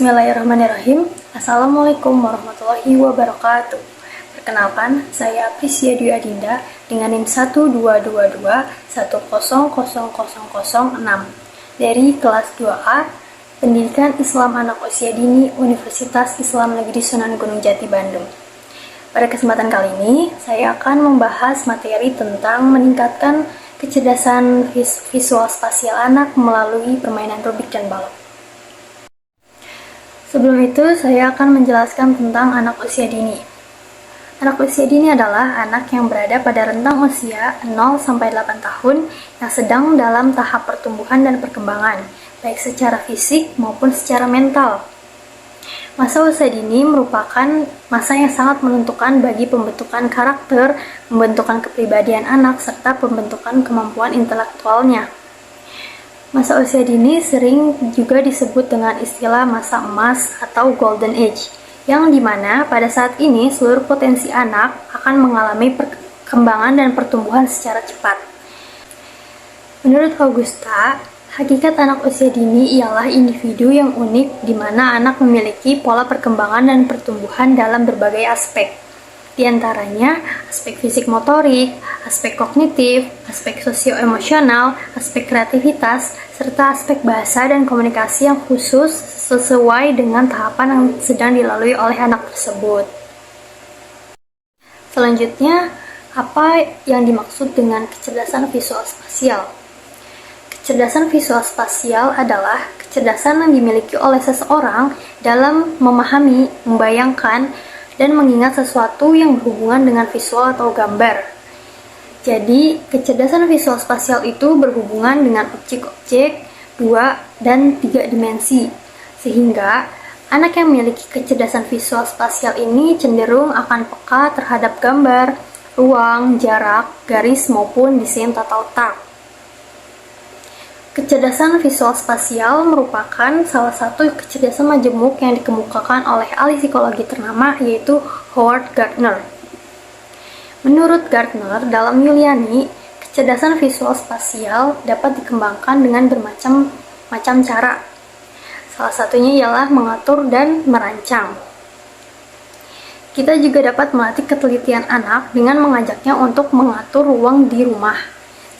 Bismillahirrahmanirrahim. Assalamualaikum warahmatullahi wabarakatuh. Perkenalkan, saya Aprisia Dwi Adinda dengan NIM 12221000006 dari kelas 2A Pendidikan Islam Anak Usia Dini Universitas Islam Negeri Sunan Gunung Jati, Bandung. Pada kesempatan kali ini, saya akan membahas materi tentang meningkatkan kecerdasan visual spasial anak melalui permainan rubik dan balok. Sebelum itu, saya akan menjelaskan tentang anak usia dini. Anak usia dini adalah anak yang berada pada rentang usia 0-8 tahun yang sedang dalam tahap pertumbuhan dan perkembangan, baik secara fisik maupun secara mental. Masa usia dini merupakan masa yang sangat menentukan bagi pembentukan karakter, pembentukan kepribadian anak, serta pembentukan kemampuan intelektualnya. Masa usia dini sering juga disebut dengan istilah masa emas atau golden age, yang dimana pada saat ini seluruh potensi anak akan mengalami perkembangan dan pertumbuhan secara cepat. Menurut Augusta, hakikat anak usia dini ialah individu yang unik di mana anak memiliki pola perkembangan dan pertumbuhan dalam berbagai aspek. Di antaranya, aspek fisik motorik, aspek kognitif, aspek sosio-emosional, aspek kreativitas, serta aspek bahasa dan komunikasi yang khusus sesuai dengan tahapan yang sedang dilalui oleh anak tersebut. Selanjutnya, apa yang dimaksud dengan kecerdasan visual spasial? Kecerdasan visual spasial adalah kecerdasan yang dimiliki oleh seseorang dalam memahami, membayangkan, dan mengingat sesuatu yang berhubungan dengan visual atau gambar. Jadi, kecerdasan visual spasial itu berhubungan dengan objek-objek 2 dan 3 dimensi. Sehingga, anak yang memiliki kecerdasan visual spasial ini cenderung akan peka terhadap gambar, ruang, jarak, garis, maupun desain tata letak. Kecerdasan visual spasial merupakan salah satu kecerdasan majemuk yang dikemukakan oleh ahli psikologi ternama, yaitu Howard Gardner. Menurut Gardner, dalam Yuliani, kecerdasan visual spasial dapat dikembangkan dengan bermacam-macam cara. Salah satunya ialah mengatur dan merancang. Kita juga dapat melatih ketelitian anak dengan mengajaknya untuk mengatur ruang di rumah.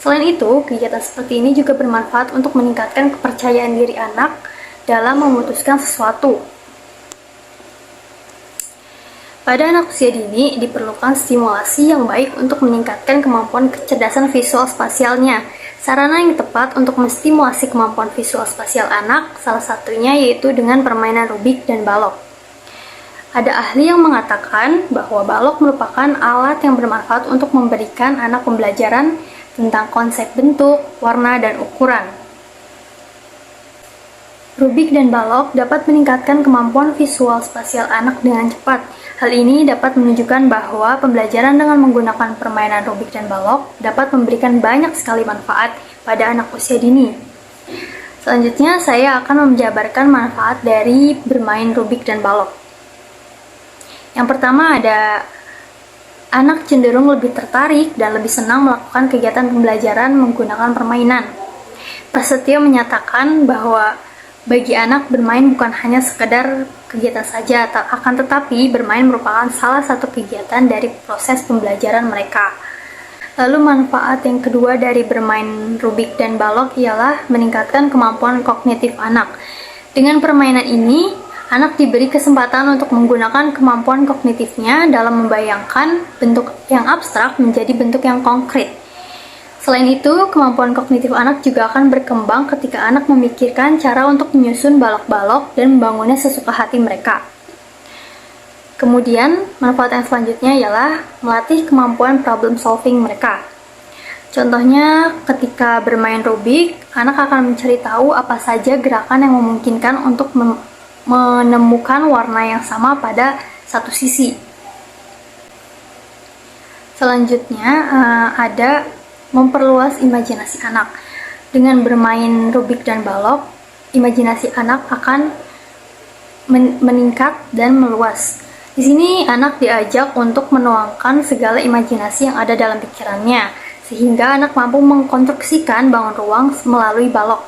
Selain itu, kegiatan seperti ini juga bermanfaat untuk meningkatkan kepercayaan diri anak dalam memutuskan sesuatu. Pada anak usia dini, diperlukan stimulasi yang baik untuk meningkatkan kemampuan kecerdasan visual spasialnya. Sarana yang tepat untuk menstimulasi kemampuan visual spasial anak, salah satunya yaitu dengan permainan rubik dan balok. Ada ahli yang mengatakan bahwa balok merupakan alat yang bermanfaat untuk memberikan anak pembelajaran tentang konsep bentuk, warna, dan ukuran. Rubik dan balok dapat meningkatkan kemampuan visual spasial anak dengan cepat. Hal ini dapat menunjukkan bahwa pembelajaran dengan menggunakan permainan rubik dan balok dapat memberikan banyak sekali manfaat pada anak usia dini. Selanjutnya, saya akan menjabarkan manfaat dari bermain rubik dan balok. Yang pertama ada anak cenderung lebih tertarik dan lebih senang melakukan kegiatan pembelajaran menggunakan permainan. Prasetyo menyatakan bahwa bagi anak bermain bukan hanya sekedar kegiatan saja, akan tetapi bermain merupakan salah satu kegiatan dari proses pembelajaran mereka. Lalu manfaat yang kedua dari bermain rubik dan balok ialah meningkatkan kemampuan kognitif anak. Dengan permainan ini, anak diberi kesempatan untuk menggunakan kemampuan kognitifnya dalam membayangkan bentuk yang abstrak menjadi bentuk yang konkret. Selain itu, kemampuan kognitif anak juga akan berkembang ketika anak memikirkan cara untuk menyusun balok-balok dan membangunnya sesuka hati mereka. Kemudian, manfaat yang selanjutnya ialah melatih kemampuan problem solving mereka. Contohnya, ketika bermain rubik, anak akan mencari tahu apa saja gerakan yang memungkinkan untuk menemukan warna yang sama pada satu sisi. Selanjutnya ada memperluas imajinasi anak. Dengan bermain rubik dan balok, imajinasi anak akan meningkat dan meluas. Di sini anak diajak untuk menuangkan segala imajinasi yang ada dalam pikirannya, sehingga anak mampu mengkonstruksikan bangun ruang melalui balok.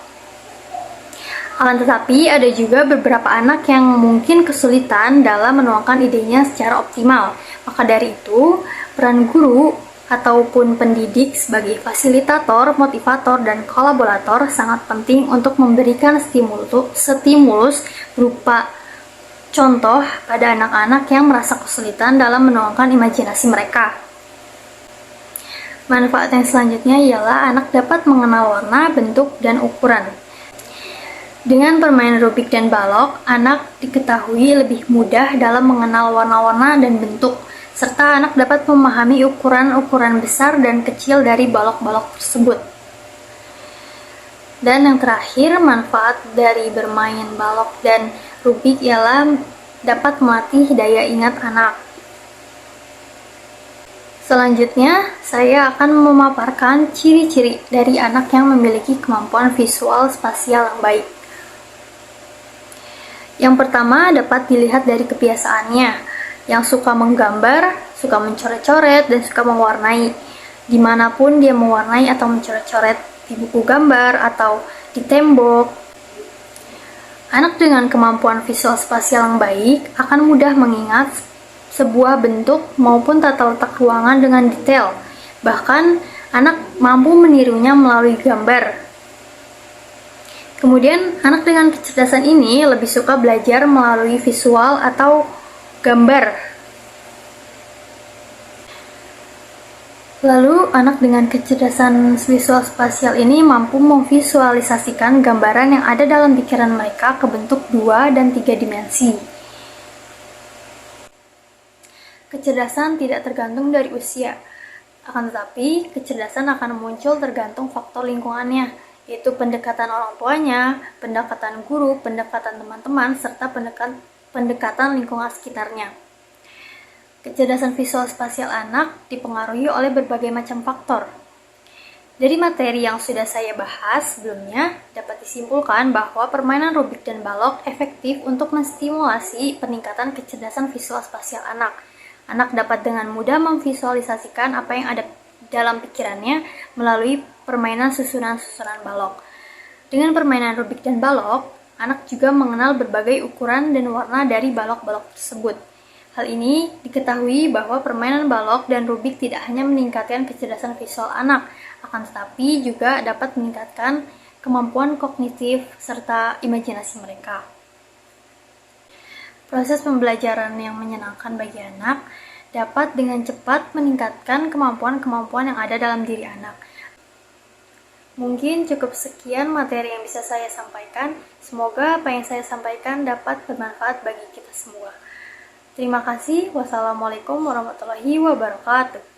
Akan tetapi, ada juga beberapa anak yang mungkin kesulitan dalam menuangkan idenya secara optimal. Maka dari itu, peran guru ataupun pendidik sebagai fasilitator, motivator, dan kolaborator sangat penting untuk memberikan stimulus berupa contoh pada anak-anak yang merasa kesulitan dalam menuangkan imajinasi mereka. Manfaat yang selanjutnya ialah anak dapat mengenal warna, bentuk, dan ukuran. Dengan permainan rubik dan balok, anak diketahui lebih mudah dalam mengenal warna-warna dan bentuk, serta anak dapat memahami ukuran-ukuran besar dan kecil dari balok-balok tersebut. Dan yang terakhir, manfaat dari bermain balok dan rubik ialah dapat melatih daya ingat anak. Selanjutnya, saya akan memaparkan ciri-ciri dari anak yang memiliki kemampuan visual spasial yang baik. Yang pertama dapat dilihat dari kebiasaannya, yang suka menggambar, suka mencoret-coret, dan suka mewarnai. Dimanapun dia mewarnai atau mencoret-coret, di buku gambar atau di tembok. Anak dengan kemampuan visual spasial yang baik akan mudah mengingat sebuah bentuk maupun tata letak ruangan dengan detail. Bahkan, anak mampu menirunya melalui gambar. Kemudian, anak dengan kecerdasan ini lebih suka belajar melalui visual atau gambar. Lalu, anak dengan kecerdasan visual spasial ini mampu memvisualisasikan gambaran yang ada dalam pikiran mereka ke bentuk 2 dan 3 dimensi. Kecerdasan tidak tergantung dari usia, akan tetapi kecerdasan akan muncul tergantung faktor lingkungannya, yaitu pendekatan orang tuanya, pendekatan guru, pendekatan teman-teman, serta pendekatan lingkungan sekitarnya. Kecerdasan visual spasial anak dipengaruhi oleh berbagai macam faktor. Dari materi yang sudah saya bahas sebelumnya, dapat disimpulkan bahwa permainan rubik dan balok efektif untuk menstimulasi peningkatan kecerdasan visual spasial anak. Anak dapat dengan mudah memvisualisasikan apa yang ada dalam pikirannya melalui permainan susunan-susunan balok. Dengan permainan rubik dan balok, anak juga mengenal berbagai ukuran dan warna dari balok-balok tersebut. Hal ini diketahui bahwa permainan balok dan rubik tidak hanya meningkatkan kecerdasan visual anak, akan tetapi juga dapat meningkatkan kemampuan kognitif serta imajinasi mereka. Proses pembelajaran yang menyenangkan bagi anak dapat dengan cepat meningkatkan kemampuan-kemampuan yang ada dalam diri anak. Mungkin cukup sekian materi yang bisa saya sampaikan. Semoga apa yang saya sampaikan dapat bermanfaat bagi kita semua. Terima kasih. Wassalamualaikum warahmatullahi wabarakatuh.